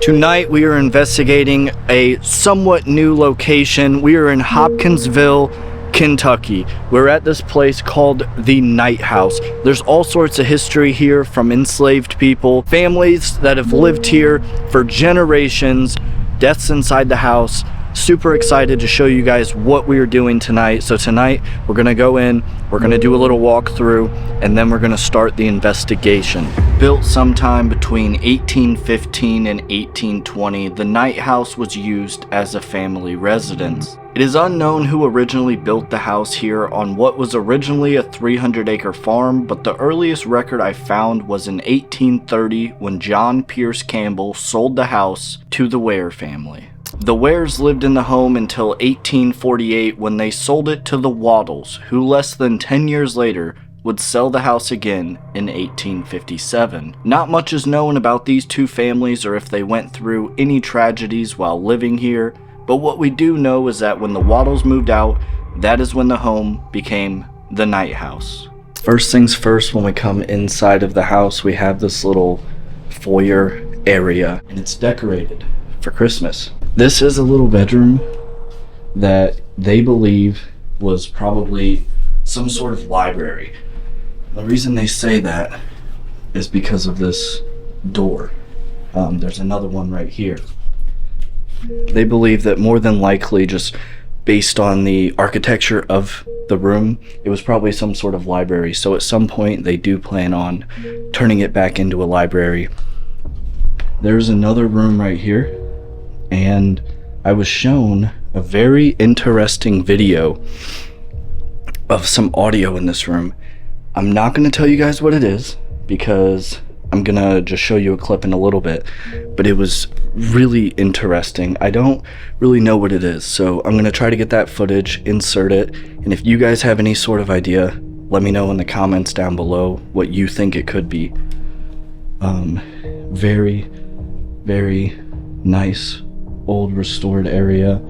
Tonight we are investigating a somewhat new location. We are in Hopkinsville, Kentucky. We're at this place called the Nighthouse. There's all sorts of history here from enslaved people, families that have lived here for generations, deaths inside the house. Super excited to show you guys what we are doing tonight. So tonight we're gonna go in, we're gonna do a little walkthrough, and then we're gonna start the investigation. Built sometime between 1815 and 1820, the Nighthouse was used as a family residence. It is unknown who originally built the house here on what was originally a 300-acre farm, but the earliest record I found was in 1830 when John Pierce Campbell sold the house to the Ware family. The Wares lived in the home until 1848 when they sold it to the Waddles, who less than 10 years later would sell the house again in 1857. Not much is known about these two families or if they went through any tragedies while living here, but what we do know is that when the Waddles moved out, that is when the home became the Nighthouse. First things first, when we come inside of the house, we have this little foyer area, and it's decorated for Christmas. This is a little bedroom that they believe was probably some sort of library. The reason they say that is because of this door. There's another one right here. They believe that more than likely, just based on the architecture of the room, it was probably some sort of library. So at some point they do plan on turning it back into a library. There's another room right here, and I was shown a very interesting video of some audio in this room. I'm not going to tell you guys what it is because I'm going to just show you a clip in a little bit, but it was really interesting. I don't really know what it is, so I'm going to try to get that footage, insert it, and if you guys have any sort of idea, let me know in the comments down below what you think it could be. Very, very nice old restored area.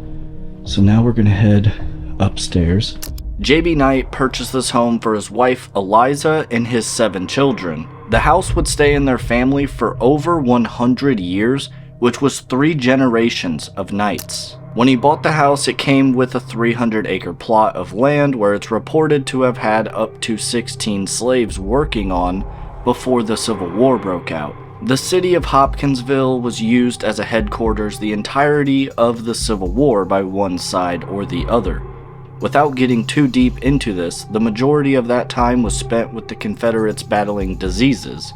So now we're gonna head upstairs. J.B. Knight purchased this home for his wife Eliza and his 7 children. The house would stay in their family for over 100 years, which was 3 generations of Knights. When he bought the house, it came with a 300-acre plot of land where it's reported to have had up to 16 slaves working on before the Civil War broke out. The city of Hopkinsville was used as a headquarters the entirety of the Civil War by one side or the other. Without getting too deep into this, the majority of that time was spent with the Confederates battling diseases,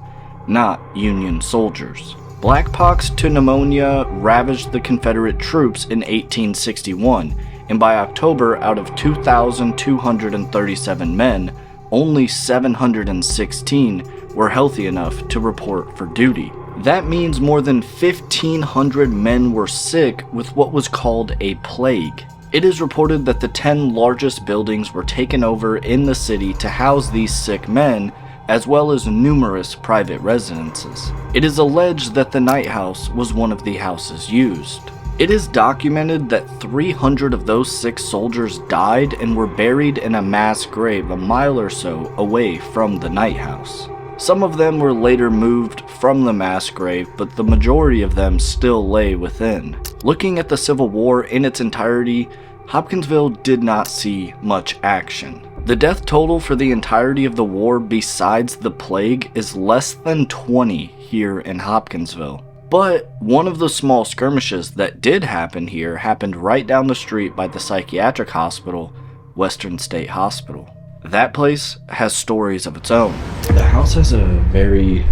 not Union soldiers. Blackpox to pneumonia ravaged the Confederate troops in 1861, and by October, out of 2,237 men, only 716 were healthy enough to report for duty. That means more than 1,500 men were sick with what was called a plague. It is reported that the 10 largest buildings were taken over in the city to house these sick men, as well as numerous private residences. It is alleged that the Nighthouse was one of the houses used. It is documented that 300 of those sick soldiers died and were buried in a mass grave a mile or so away from the Nighthouse. Some of them were later moved from the mass grave, but the majority of them still lay within. Looking at the Civil War in its entirety, Hopkinsville did not see much action. The death total for the entirety of the war besides the plague is less than 20 here in Hopkinsville. But one of the small skirmishes that did happen here happened right down the street by the psychiatric hospital, Western State Hospital. That place has stories of its own. The house has a very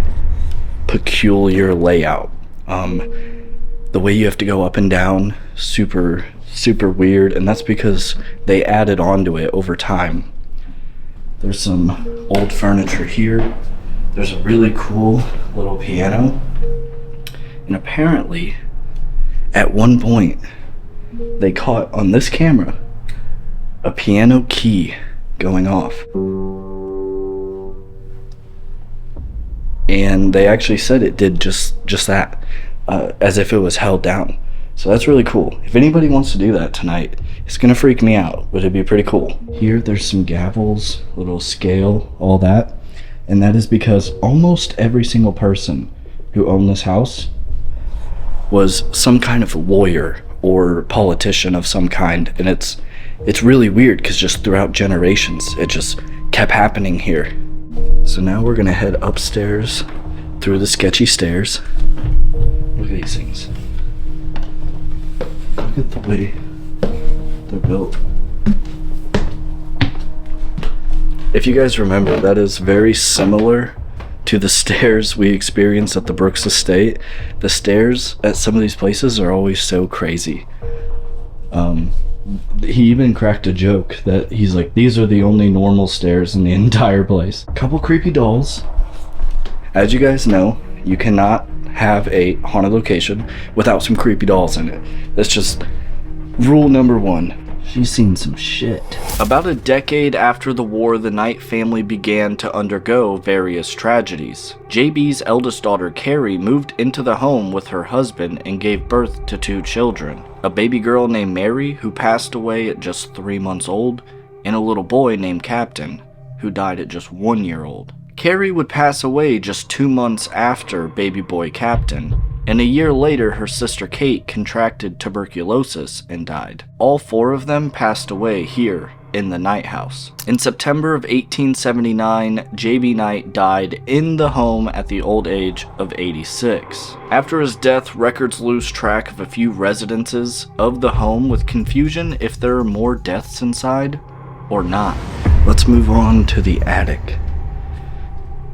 peculiar layout. The way you have to go up and down, super weird, and that's because they added onto it over time. There's some old furniture here. There's a really cool little piano. And apparently, at one point, they caught on this camera a piano key going off. And they actually said it did just that, as if it was held down. So that's really cool. If anybody wants to do that tonight, it's gonna freak me out, but it'd be pretty cool. Here there's some gavels, little scale, all that. And that is because almost every single person who owned this house was some kind of lawyer or politician of some kind, and it's really weird because just throughout generations it just kept happening here. So now we're gonna head upstairs through the sketchy stairs. Look at these things. Look at the way they're built. If you guys remember, that is very similar to the stairs we experienced at the Brooks Estate. The stairs at some of these places are always so crazy. He even cracked a joke that he's like, these are the only normal stairs in the entire place. Couple creepy dolls. As you guys know, you cannot have a haunted location without some creepy dolls in it. That's just rule number one. She's seen some shit. About a decade after the war, the Knight family began to undergo various tragedies. JB's eldest daughter, Carrie, moved into the home with her husband and gave birth to 2 children. A baby girl named Mary, who passed away at just 3 months old, and a little boy named Captain, who died at just 1 year old. Carrie would pass away just 2 months after baby boy Captain, and a year later her sister Kate contracted tuberculosis and died. All 4 of them passed away here in the Knight house. In September of 1879, J.B. Knight died in the home at the old age of 86. After his death, records lose track of a few residences of the home with confusion if there are more deaths inside or not. Let's move on to the attic.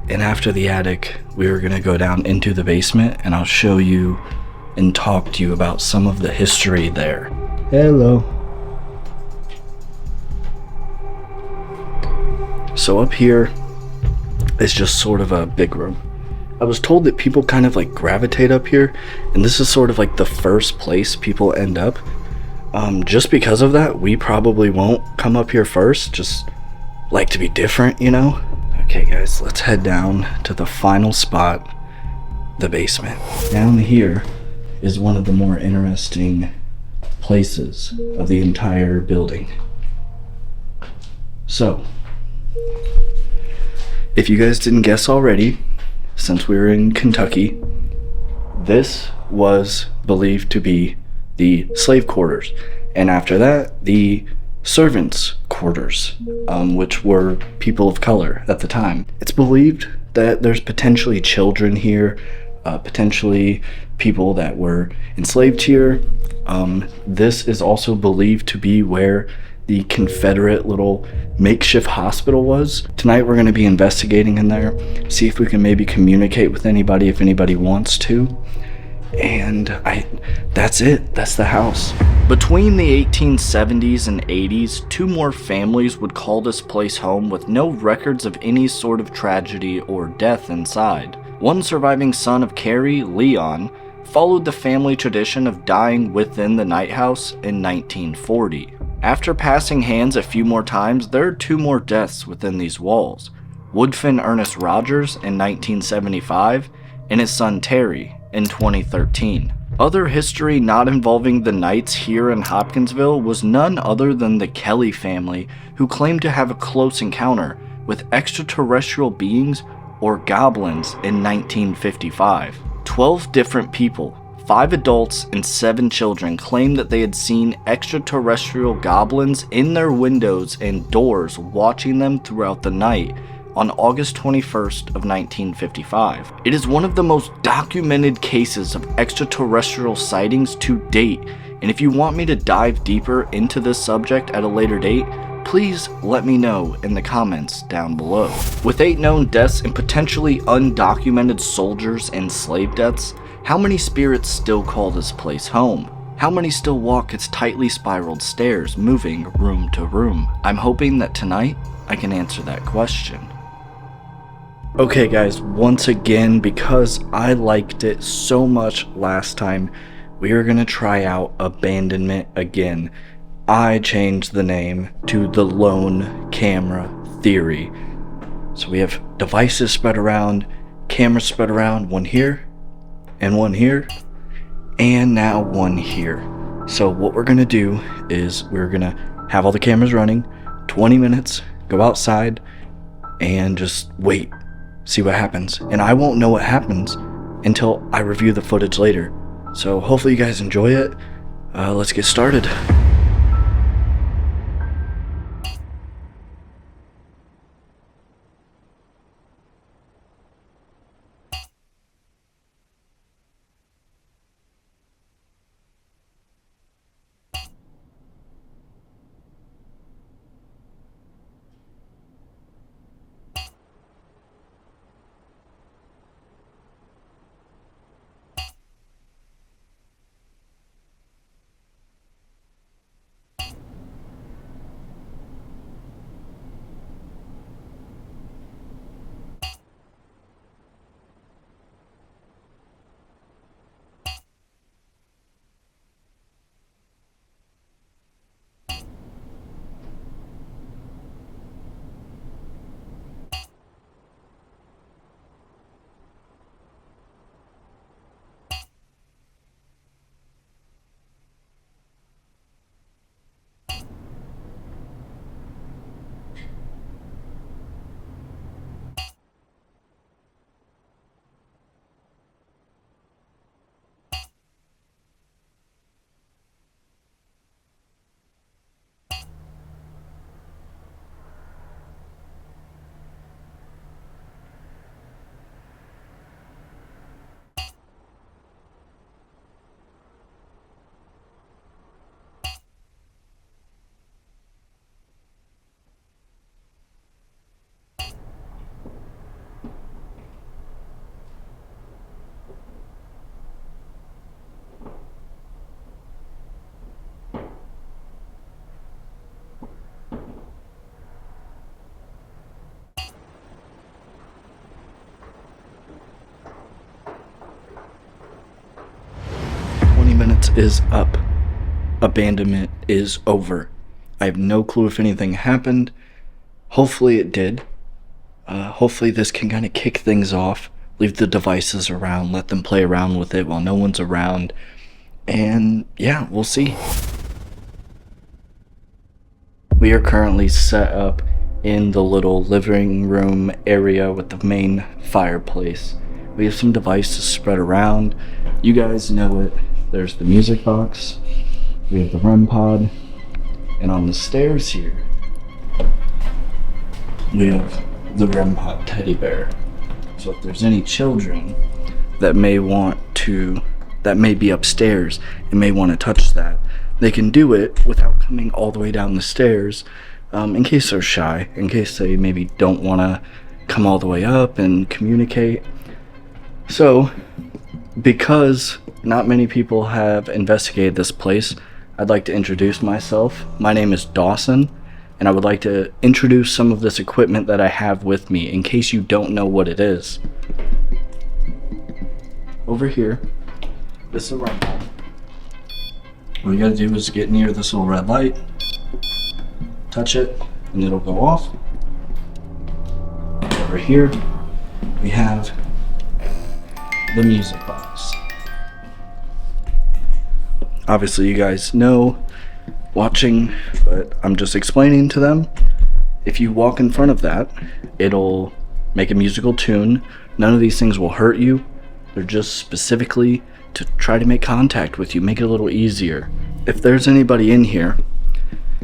And after the attic, we're gonna go down into the basement and I'll show you and talk to you about some of the history there. Hello. So up here is just sort of a big room. I was told that people kind of like gravitate up here, and this is sort of like the first place people end up. Just because of that, we probably won't come up here first, just like to be different, you know? Okay guys, let's head down to the final spot, the basement. Down here is one of the more interesting places of the entire building. So, if you guys didn't guess already, since we were in Kentucky, this was believed to be the slave quarters, and after that, the servants' quarters, which were people of color at the time. It's believed that there's potentially children here, potentially people that were enslaved here. This is also believed to be where the Confederate little makeshift hospital was. Tonight we're going to be investigating in there, see if we can maybe communicate with anybody if anybody wants to. And that's it. That's the house. Between the 1870s and 80s, 2 more families would call this place home with no records of any sort of tragedy or death inside. One surviving son of Carrie, Leon, followed the family tradition of dying within the Knight house in 1940. After passing hands a few more times, there are 2 more deaths within these walls. Woodfin Ernest Rogers in 1975 and his son Terry in 2013. Other history not involving the Knights here in Hopkinsville was none other than the Kelly family, who claimed to have a close encounter with extraterrestrial beings or goblins in 1955. 12 different people, 5 adults and 7 children, claimed that they had seen extraterrestrial goblins in their windows and doors watching them throughout the night on August 21st of 1955. It is one of the most documented cases of extraterrestrial sightings to date, and if you want me to dive deeper into this subject at a later date, please let me know in the comments down below. With 8 known deaths and potentially undocumented soldiers and slave deaths, how many spirits still call this place home? How many still walk its tightly spiraled stairs, moving room to room? I'm hoping that tonight I can answer that question. Okay guys, once again, because I liked it so much last time, we are gonna try out abandonment again. I changed the name to the Lone Camera Theory. So we have devices spread around, cameras spread around, one here, and one here, and now one here. So what we're gonna do is we're gonna have all the cameras running, 20 minutes, go outside, and just wait. See what happens. And I won't know what happens until I review the footage later. So hopefully you guys enjoy it. Let's get started. Minutes is up. Abandonment is over. I have no clue if anything happened. Hopefully it did. Hopefully this can kind of kick things off. Leave the devices around, let them play around with it while no one's around. And yeah, we'll see. We are currently set up in the little living room area with the main fireplace. We have some devices spread around. You guys know it. There's the music box, we have the REM pod, and on the stairs here, we have the REM pod teddy bear. So if there's any children that may be upstairs and may want to touch that, they can do it without coming all the way down the stairs, in case they're shy, in case they maybe don't want to come all the way up and communicate. So, because not many people have investigated this place, I'd like to introduce myself. My name is Dawson, and I would like to introduce some of this equipment that I have with me in case you don't know what it is. Over here, this is a red light. All you gotta do is get near this little red light, touch it, and it'll go off. Over here, we have the music box. Obviously you guys know watching, but I'm just explaining to them. If you walk in front of that, it'll make a musical tune. None of these things will hurt you. They're just specifically to try to make contact with you, make it a little easier. If there's anybody in here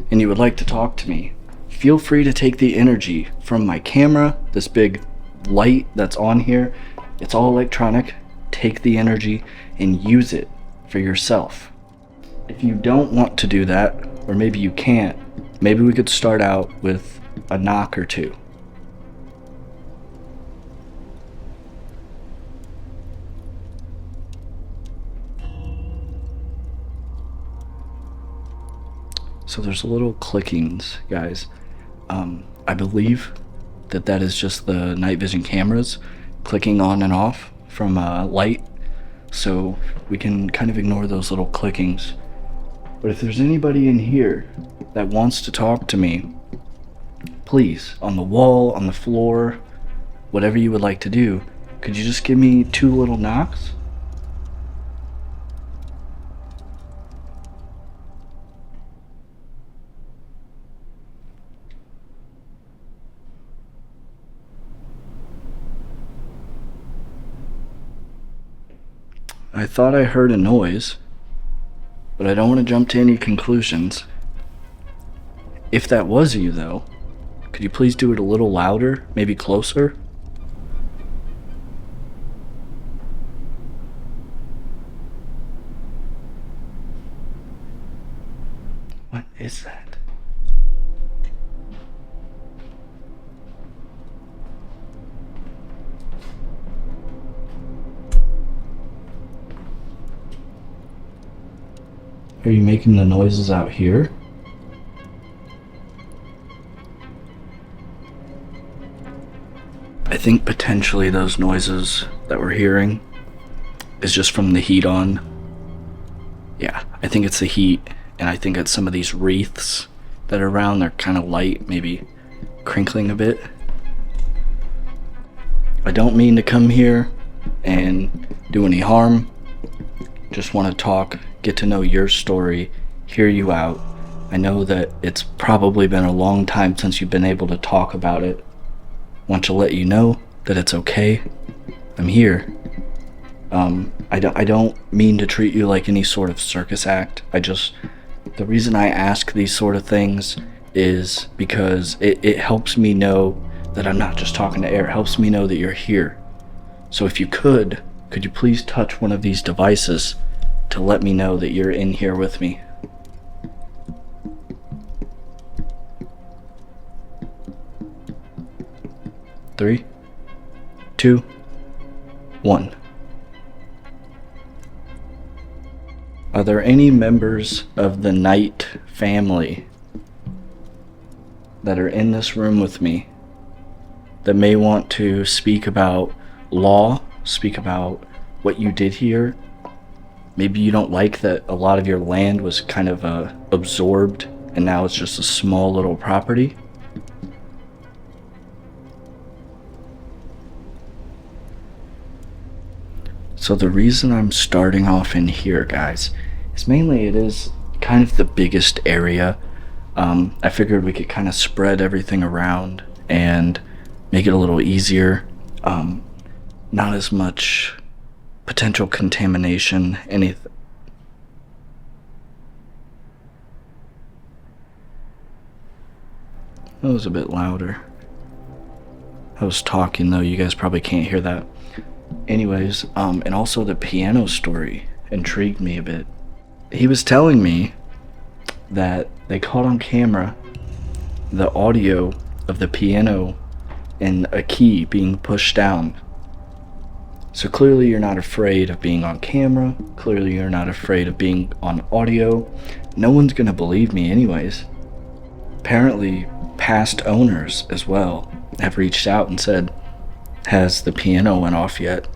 and you would like to talk to me, feel free to take the energy from my camera, this big light that's on here. It's all electronic. Take the energy and use it for yourself. If you don't want to do that, or maybe you can't, maybe we could start out with a knock or two. So there's little clickings, guys. I believe that is just the night vision cameras clicking on and off from light, so we can kind of ignore those little clickings. But if there's anybody in here that wants to talk to me, please, on the wall, on the floor, whatever you would like to do, could you just give me 2 little knocks? I thought I heard a noise, but I don't want to jump to any conclusions. If that was you, though, could you please do it a little louder, maybe closer? What is that? Are you making the noises out here? I think potentially those noises that we're hearing is just from the heat on. Yeah, I think it's the heat, and I think it's some of these wreaths that are around, they're kind of light, maybe crinkling a bit. I don't mean to come here and do any harm. Just want to talk, get to know your story, hear you out. I know that it's probably been a long time since you've been able to talk about it. Want to let you know that it's okay. I'm here. I don't mean to treat you like any sort of circus act. The reason I ask these sort of things is because it helps me know that I'm not just talking to air. It helps me know that you're here. So if you could you please touch one of these devices to let me know that you're in here with me? Three, two, one. Are there any members of the Knight family that are in this room with me that may want to speak about law, speak about what you did here? Maybe you don't like that a lot of your land was kind of absorbed and now it's just a small little property. So the reason I'm starting off in here, guys, is mainly it is kind of the biggest area. I figured we could kind of spread everything around and make it a little easier. Not as much potential contamination, anything. That was a bit louder. I was talking though, you guys probably can't hear that. Anyways, and also the piano story intrigued me a bit. He was telling me that they caught on camera the audio of the piano and a key being pushed down. So clearly you're not afraid of being on camera. Clearly you're not afraid of being on audio. No one's gonna believe me anyways. Apparently past owners as well have reached out and said, has the piano went off yet?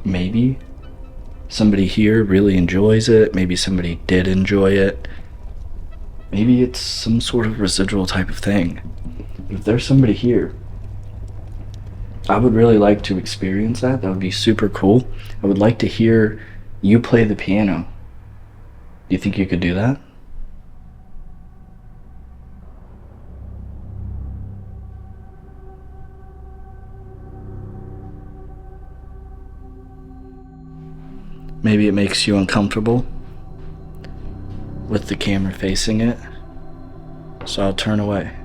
Maybe somebody here really enjoys it. Maybe somebody did enjoy it. Maybe it's some sort of residual type of thing. But if there's somebody here, I would really like to experience that. That would be super cool. I would like to hear you play the piano. Do you think you could do that? Maybe it makes you uncomfortable with the camera facing it, so I'll turn away.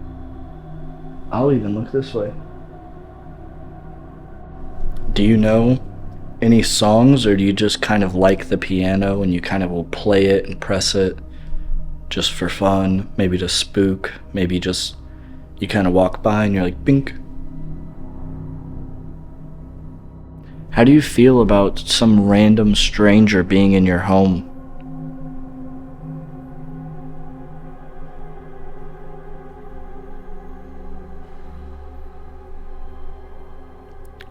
I'll even look this way. Do you know any songs, or do you just kind of like the piano and you kind of will play it and press it just for fun, maybe to spook, maybe just you kind of walk by and you're like, bink? How do you feel about some random stranger being in your home?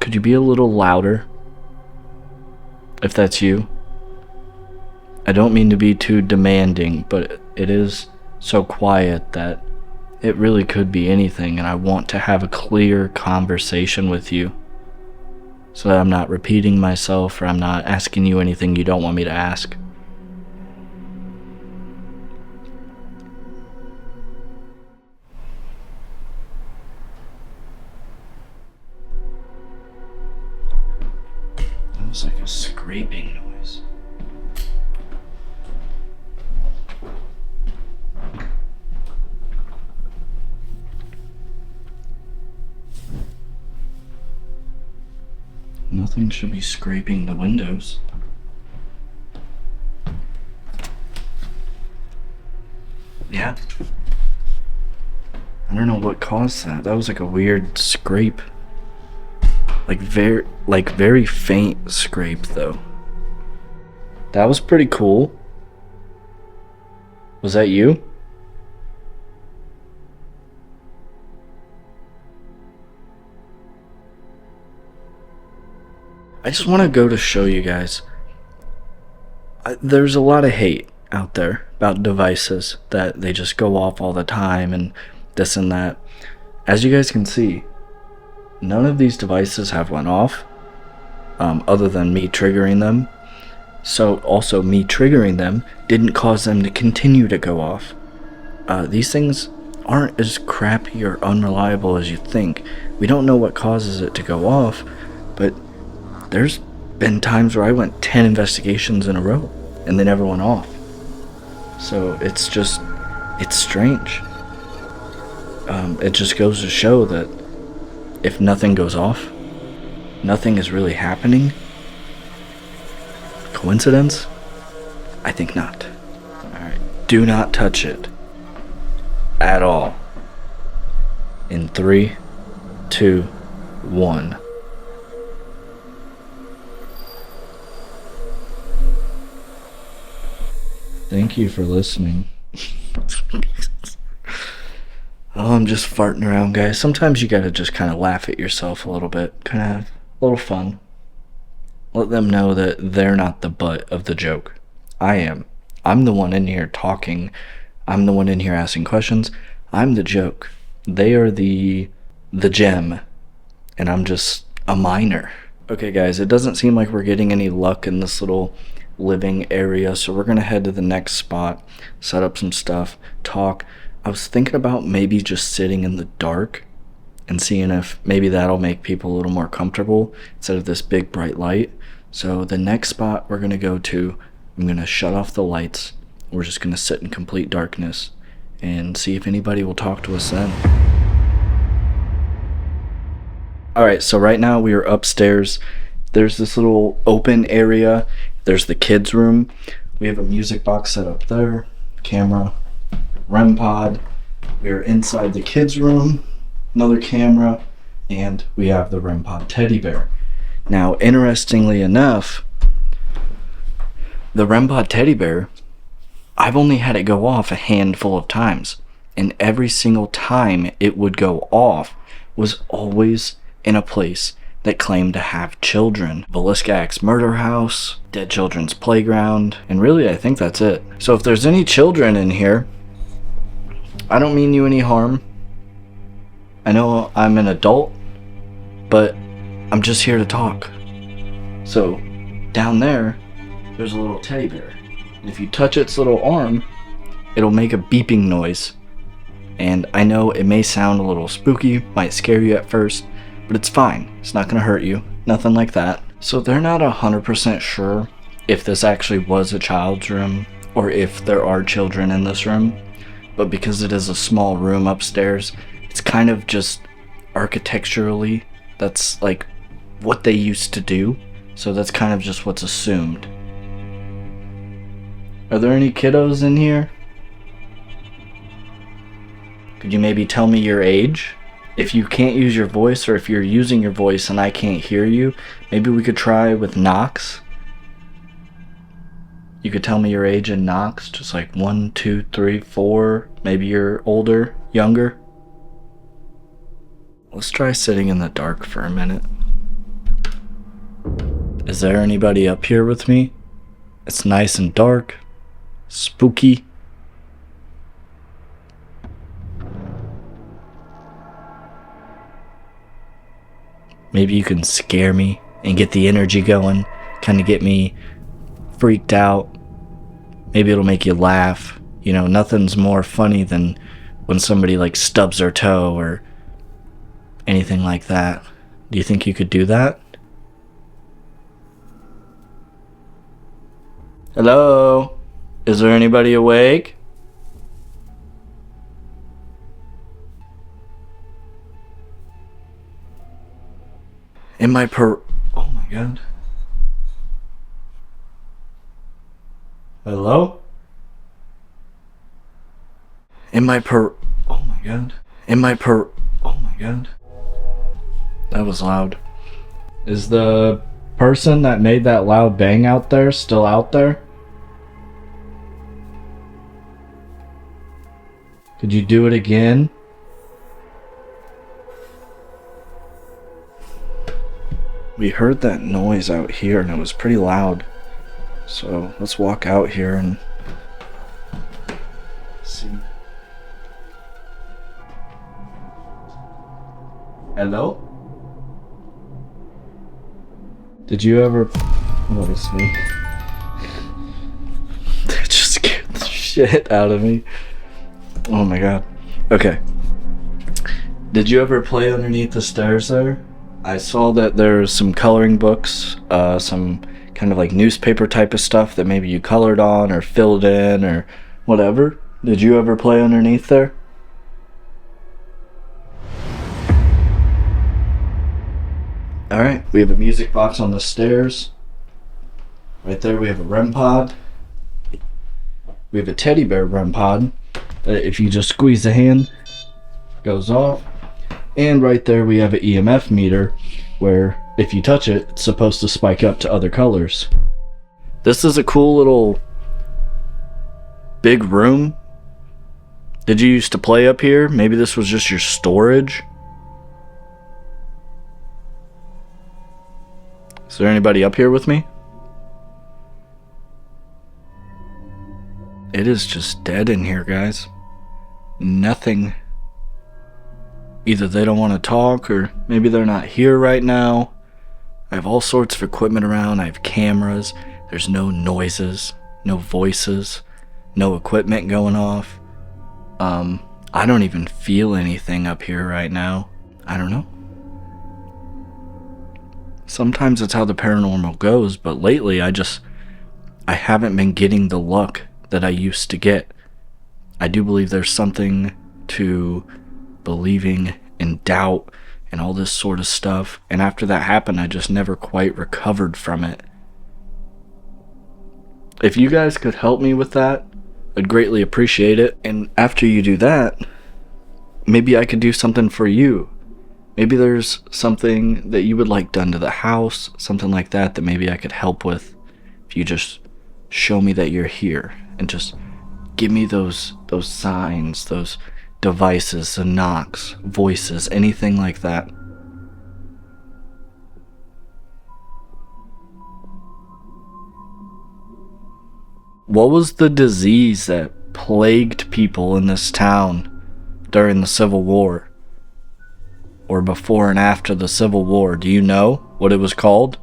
Could you be a little louder, if that's you? I don't mean to be too demanding, but it is so quiet that it really could be anything, and I want to have a clear conversation with you so that I'm not repeating myself or I'm not asking you anything you don't want me to ask. noise. Nothing should be scraping the windows. Yeah. I don't know what caused that. That was like a weird scrape. Like very faint scrape though. That was pretty cool. Was that you? I just want to go to show you guys. There's a lot of hate out there about devices that they just go off all the time and this and that. As you guys can see, none of these devices have went off, other than me triggering them. So also me triggering them didn't cause them to continue to go off. These things aren't as crappy or unreliable as you think. We don't know what causes it to go off, but there's been times where I went 10 investigations in a row and they never went off. So it's strange. It just goes to show that if nothing goes off, nothing is really happening. Coincidence? I think not. Alright, do not touch it. At all. In 3, 2, 1. Thank you for listening. Oh, I'm just farting around, guys. Sometimes you gotta just kind of laugh at yourself a little bit. Kind of have a little fun. Let them know that they're not the butt of the joke. I am. I'm the one in here talking. I'm the one in here asking questions. I'm the joke. They are the gem. And I'm just a minor. Okay, guys, it doesn't seem like we're getting any luck in this little living area, so we're gonna head to the next spot, set up some stuff, talk. I was thinking about maybe just sitting in the dark and seeing if maybe that'll make people a little more comfortable instead of this big bright light. So the next spot we're gonna go to, I'm gonna shut off the lights. We're just gonna sit in complete darkness and see if anybody will talk to us then. Alright, so right now we are upstairs. There's this little open area. There's the kids' room. We have a music box set up there, camera, REM pod. We are inside the kids' room, another camera, and we have the REM pod teddy bear. Now, interestingly enough, the REM pod teddy bear, I've only had it go off a handful of times, and every single time it would go off was always in a place that claimed to have children. Villiscax Murder House, Dead Children's Playground, and really I think that's it. So if there's any children in here, I don't mean you any harm. I know I'm an adult, but I'm just here to talk. So down there, there's a little teddy bear. And if you touch its little arm, it'll make a beeping noise. And I know it may sound a little spooky, might scare you at first, but it's fine. It's not gonna hurt you. Nothing like that. So they're not 100% sure if this actually was a child's room or if there are children in this room. But because it is a small room upstairs, it's kind of just architecturally, that's like what they used to do. So that's kind of just what's assumed. Are there any kiddos in here? Could you maybe tell me your age? If you can't use your voice, or if you're using your voice and I can't hear you, maybe we could try with knocks. You could tell me your age in knocks, just like 1, 2, 3, 4. Maybe you're older, younger. Let's try sitting in the dark for a minute. Is there anybody up here with me? It's nice and dark, spooky. Maybe you can scare me and get the energy going, kind of get me freaked out. Maybe it'll make you laugh. You know, nothing's more funny than when somebody like stubs their toe or anything like that. Do you think you could do that? Hello? Is there anybody awake? In my oh my god. Hello? In my oh my god. In my oh my god. That was loud. Is the person that made that loud bang out there still out there? Could you do it again? We heard that noise out here and it was pretty loud. So let's walk out here and see. Hello? Did you ever... What is me? That just scared the shit out of me. Oh my god. Okay. Did you ever play underneath the stairs there? I saw that there's some coloring books, some kind of like newspaper type of stuff that maybe you colored on or filled in or whatever. Did you ever play underneath there? Alright, we have a music box on the stairs. Right there we have a REM pod. We have a teddy bear REM pod that if you just squeeze the hand, goes off. And right there we have an EMF meter where if you touch it, it's supposed to spike up to other colors. This is a cool little big room. Did you used to play up here? Maybe this was just your storage? Is there anybody up here with me? It is just dead in here, guys. Nothing. Either they don't want to talk, or maybe they're not here right now. I have all sorts of equipment around. I have cameras. There's no noises, no voices, no equipment going off. I don't even feel anything up here right now. I don't know. Sometimes it's how the paranormal goes, but lately I haven't been getting the luck that I used to get. I do believe there's something to believing in doubt and all this sort of stuff, and after that happened I just never quite recovered from it. If you guys could help me with that, I'd greatly appreciate it. And after you do that, maybe I could do something for you. Maybe there's something that you would like done to the house, something like that, that maybe I could help with. If you just show me that you're here and just give me those signs, those devices, the knocks, voices, anything like that. What was the disease that plagued people in this town during the Civil War? Or before and after the Civil War? Do you know what it was called?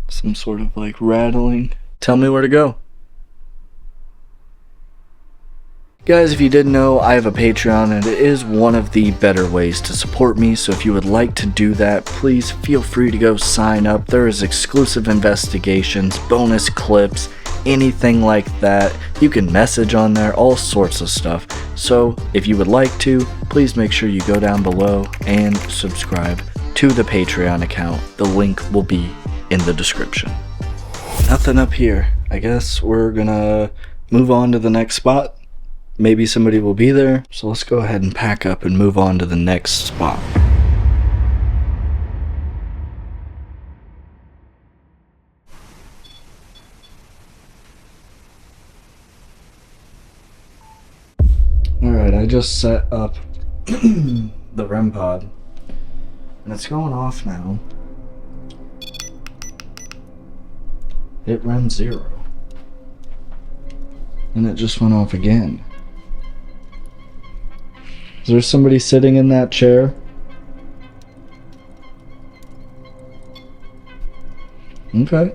Some sort of like rattling. Tell me where to go. Guys, if you didn't know, I have a Patreon and it is one of the better ways to support me, so if you would like to do that, please feel free to go sign up. There is exclusive investigations, bonus clips, anything like that. You can message on there, all sorts of stuff. So if you would like to, please make sure you go down below and subscribe to the Patreon account. The link will be in the description. Nothing up here. I guess we're gonna move on to the next spot. Maybe somebody will be there, so let's go ahead and pack up and move on to the next spot. Alright, I just set up the REM pod, and it's going off now. Hit REM 0. And it just went off again. Is there somebody sitting in that chair? Okay.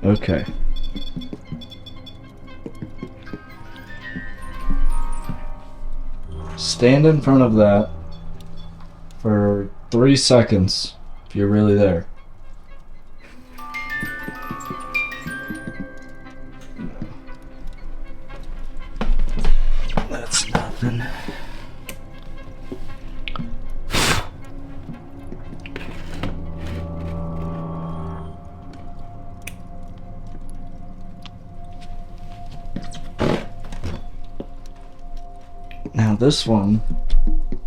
Okay. Stand in front of that for 3 seconds if you're really there. That's nothing. Now this one,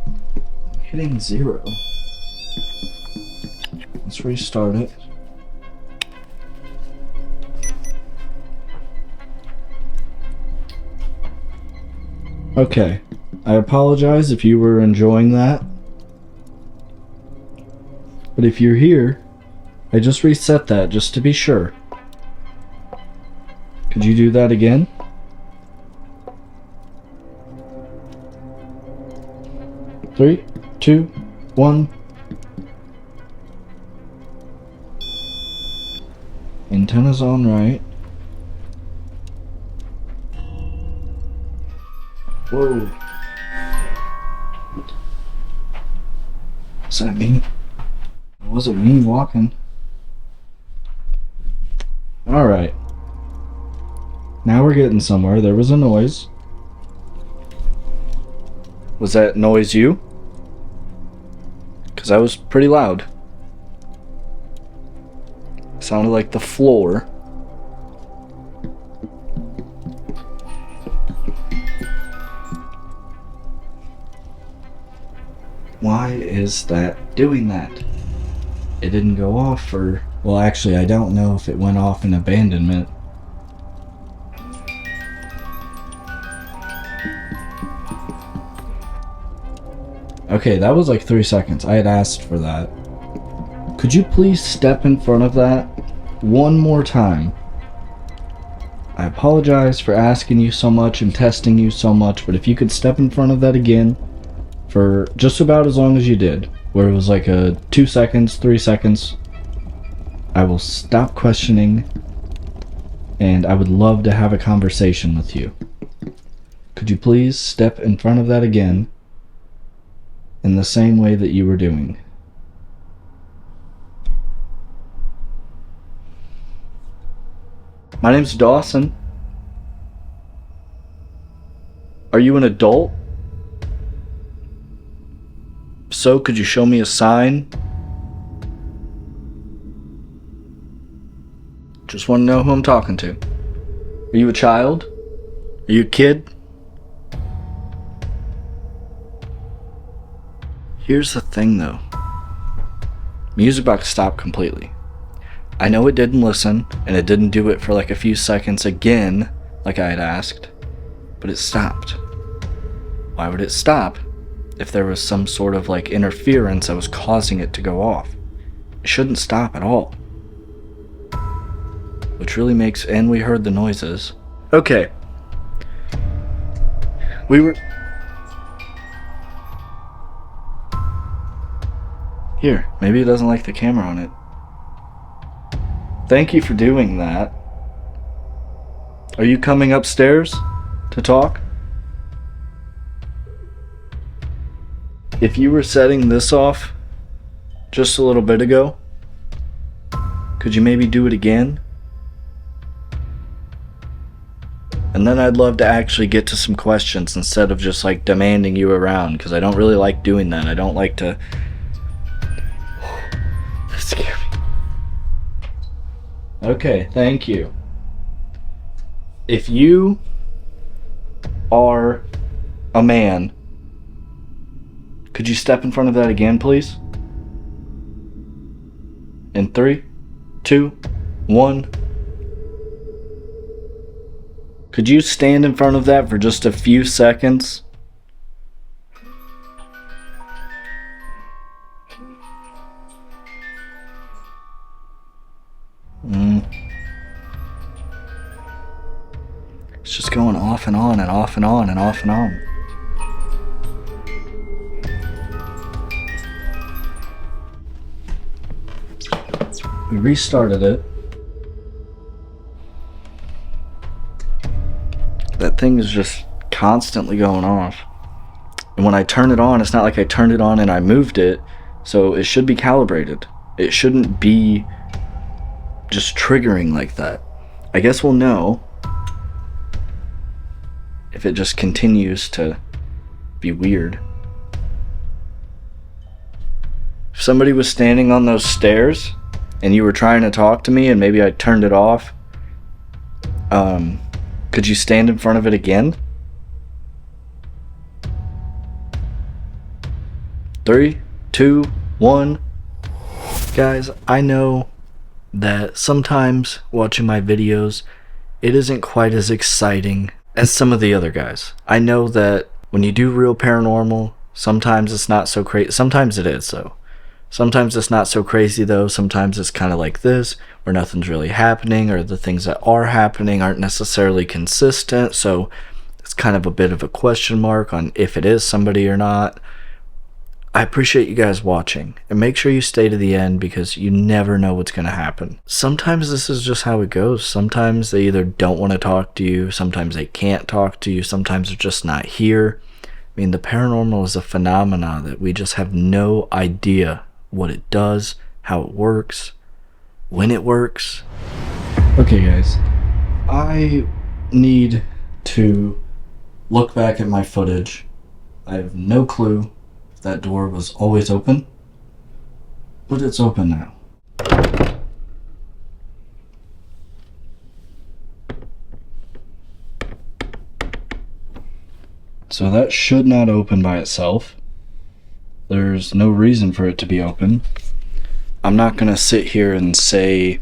I'm hitting 0. Let's restart it. Okay, I apologize if you were enjoying that. But if you're here, I just reset that just to be sure. Could you do that again? Three, two, one. Antenna's on right. Whoa. Is that me? It wasn't me walking. Alright. Now we're getting somewhere. There was a noise. Was that noise you? Because that was pretty loud. Sounded like the floor. Why is that doing that? It didn't go off for... Well, actually, I don't know if it went off in abandonment. Okay, that was like 3 seconds. I had asked for that. Could you please step in front of that one more time? I apologize for asking you so much and testing you so much, but if you could step in front of that again for just about as long as you did, where it was like a 2 seconds, 3 seconds, I will stop questioning and I would love to have a conversation with you. Could you please step in front of that again in the same way that you were doing? My name's Dawson. Are you an adult? So, could you show me a sign? Just want to know who I'm talking to. Are you a child? Are you a kid? Here's the thing though. Music box stopped completely. I know it didn't listen, and it didn't do it for like a few seconds again, like I had asked, but it stopped. Why would it stop if there was some sort of like interference that was causing it to go off? It shouldn't stop at all. Which really makes, and we heard the noises. Okay. We were... Here, maybe it doesn't like the camera on it. Thank you for doing that. Are you coming upstairs to talk? If you were setting this off just a little bit ago, could you maybe do it again? And then I'd love to actually get to some questions instead of just like demanding you around, because I don't really like doing that. I don't like to... That scared me. Okay, thank you. If you are a man, could you step in front of that again, please? In 3, 2, 1. Could you stand in front of that for just a few seconds? It's just going off and on and off and on and off and on. We restarted it. thing is just constantly going off. And when I turn it on, it's not like I turned it on and I moved it, so it should be calibrated. It shouldn't be just triggering like that. I guess we'll know if it just continues to be weird. If somebody was standing on those stairs and you were trying to talk to me and maybe I turned it off, could you stand in front of it again? 3, 2, 1. Guys, I know that sometimes watching my videos, it isn't quite as exciting as some of the other guys. I know that when you do real paranormal, sometimes it's not so crazy. Sometimes it is, though. Sometimes it's not so crazy, though. Sometimes it's kind of like this, where nothing's really happening, or the things that are happening aren't necessarily consistent, so it's kind of a bit of a question mark on if it is somebody or not. I appreciate you guys watching, and make sure you stay to the end because you never know what's going to happen. Sometimes this is just how it goes. Sometimes they either don't want to talk to you, sometimes they can't talk to you, sometimes they're just not here. I mean, the paranormal is a phenomena that we just have no idea what it does, how it works, when it works. Okay guys, I need to look back at my footage. I have no clue if that door was always open, but it's open now. So that should not open by itself. There's no reason for it to be open. I'm not gonna sit here and say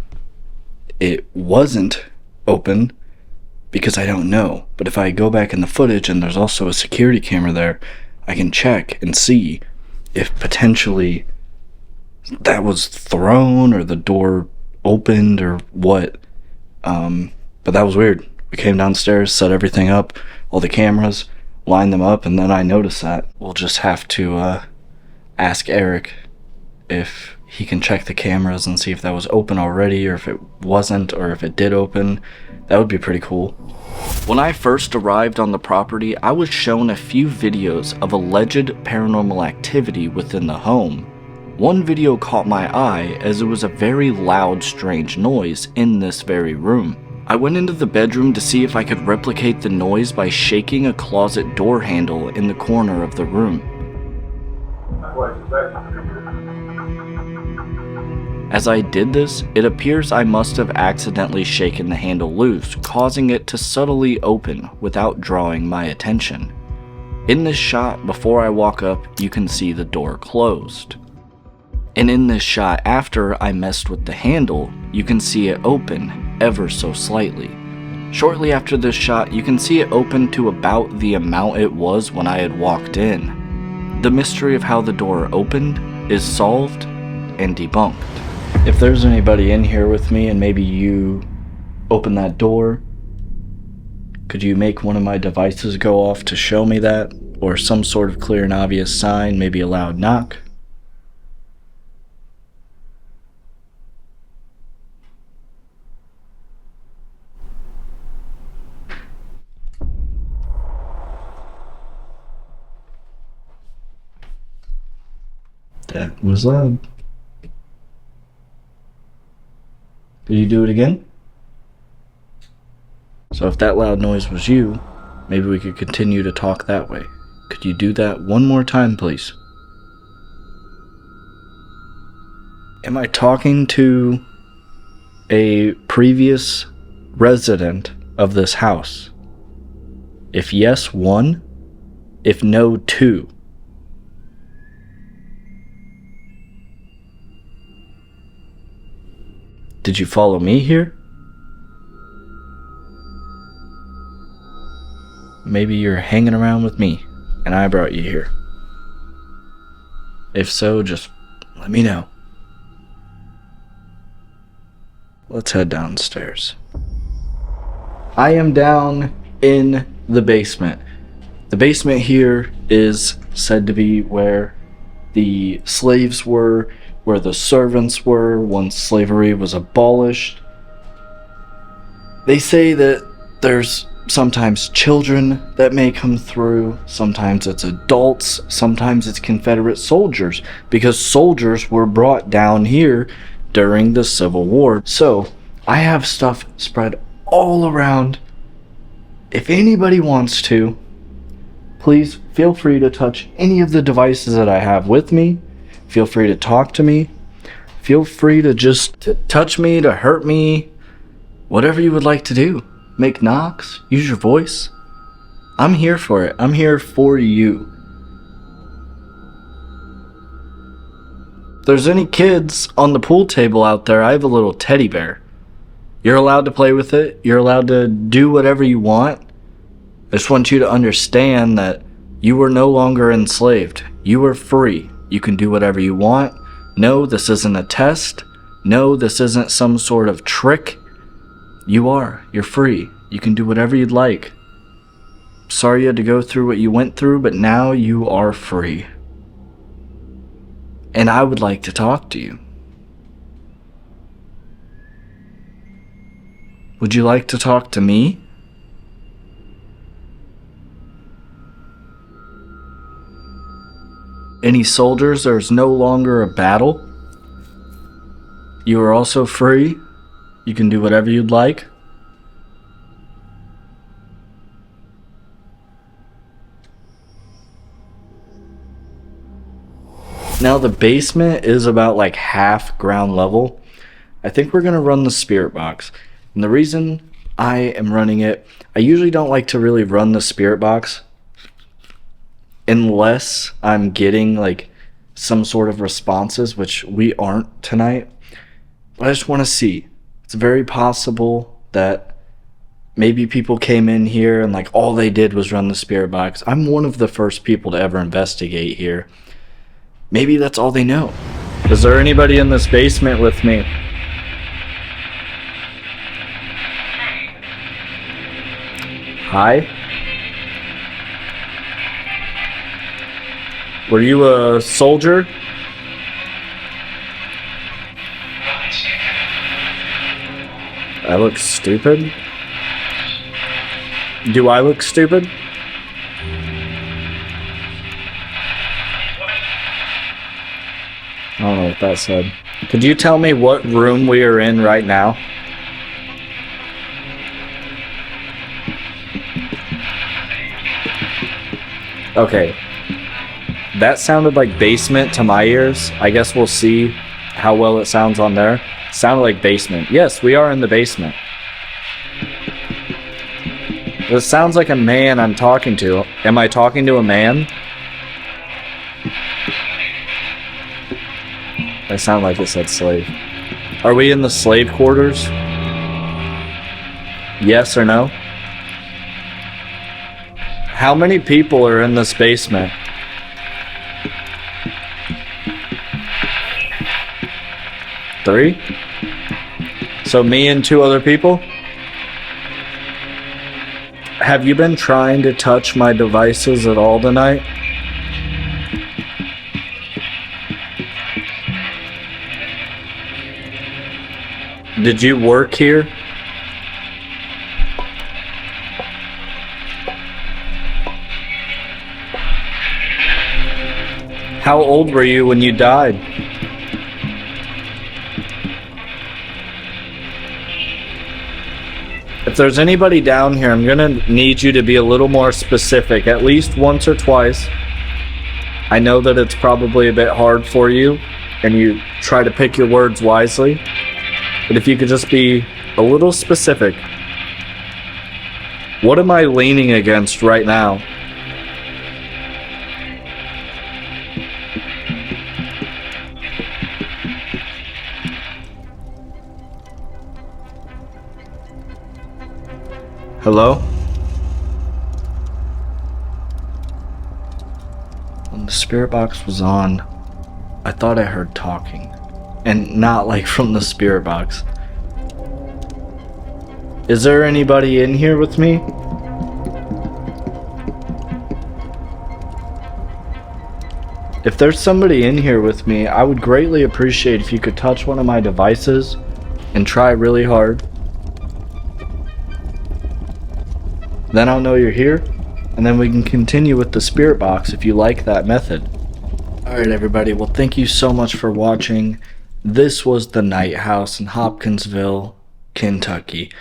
it wasn't open because I don't know. But if I go back in the footage and there's also a security camera there, I can check and see if potentially that was thrown or the door opened or what. But that was weird. We came downstairs, set everything up, all the cameras, lined them up, and then I noticed that. We'll just have to ask Eric if he can check the cameras and see if that was open already, or if it wasn't, or if it did open. That would be pretty cool. When I first arrived on the property, I was shown a few videos of alleged paranormal activity within the home. One video caught my eye as it was a very loud, strange noise in this very room. I went into the bedroom to see if I could replicate the noise by shaking a closet door handle in the corner of the room. As I did this, it appears I must have accidentally shaken the handle loose, causing it to subtly open without drawing my attention. In this shot, before I walk up, you can see the door closed. And in this shot after I messed with the handle, you can see it open ever so slightly. Shortly after this shot, you can see it open to about the amount it was when I had walked in. The mystery of how the door opened is solved and debunked. If there's anybody in here with me and maybe you open that door, could you make one of my devices go off to show me that? Or some sort of clear and obvious sign, maybe a loud knock? That was loud. Did you do it again? So if that loud noise was you, maybe we could continue to talk that way. Could you do that one more time, please? Am I talking to a previous resident of this house? If yes, 1. If no, 2. Did you follow me here? Maybe you're hanging around with me, and I brought you here. If so, just let me know. Let's head downstairs. I am down in the basement. The basement here is said to be where the slaves were, where the servants were once slavery was abolished. They say that there's sometimes children that may come through, sometimes it's adults, sometimes it's Confederate soldiers, because soldiers were brought down here during the Civil War. So I have stuff spread all around. If anybody wants to, please feel free to touch any of the devices that I have with me. Feel free to talk to me. Feel free to just touch me, to hurt me, whatever you would like to do. Make knocks, use your voice. I'm here for it. I'm here for you. If there's any kids on the pool table out there, I have a little teddy bear. You're allowed to play with it. You're allowed to do whatever you want. I just want you to understand that you are no longer enslaved. You are free. You can do whatever you want. No, this isn't a test. No, this isn't some sort of trick. You're free. You can do whatever you'd like. Sorry you had to go through what you went through, but now you are free. And I would like to talk to you. Would you like to talk to me? Any soldiers, there's no longer a battle. You are also free. You can do whatever you'd like. Now the basement is about like half ground level. I think we're gonna run the spirit box. And the reason I am running it, I usually don't like to really run the spirit box unless I'm getting like some sort of responses, which we aren't tonight. But I just want to see. It's very possible that maybe people came in here and like all they did was run the spirit box. I'm one of the first people to ever investigate here. Maybe that's all they know. Is there anybody in this basement with me? Hi? Were you a soldier? I look stupid? Do I look stupid? I don't know what that said. Could you tell me what room we are in right now? Okay. That sounded like basement to my ears. I guess we'll see how well it sounds on there. Sounded like basement. Yes, we are in the basement. This sounds like a man I'm talking to. Am I talking to a man? I sound like it said slave. Are we in the slave quarters? Yes or no? How many people are in this basement? Three? So me and two other people? Have you been trying to touch my devices at all tonight? Did you work here? How old were you when you died? If there's anybody down here, I'm gonna need you to be a little more specific, at least once or twice. I know that it's probably a bit hard for you, and you try to pick your words wisely. But if you could just be a little specific. What am I leaning against right now? Hello? When the spirit box was on, I thought I heard talking. And not like from the spirit box. Is there anybody in here with me? If there's somebody in here with me, I would greatly appreciate if you could touch one of my devices and try really hard. Then I'll know you're here, and then we can continue with the spirit box if you like that method. Alright everybody, well thank you so much for watching. This was the Night House in Hopkinsville, Kentucky.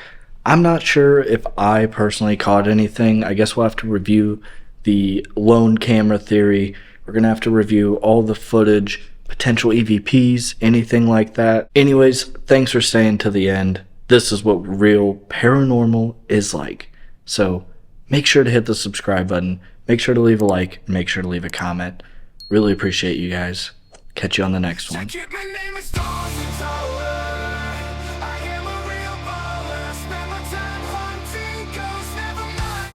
I'm not sure if I personally caught anything. I guess we'll have to review the lone camera theory. We're going to have to review all the footage, potential EVPs, anything like that. Anyways, thanks for staying to the end. This is what real paranormal is like. So make sure to hit the subscribe button. Make sure to leave a like. And make sure to leave a comment. Really appreciate you guys. Catch you on the next one.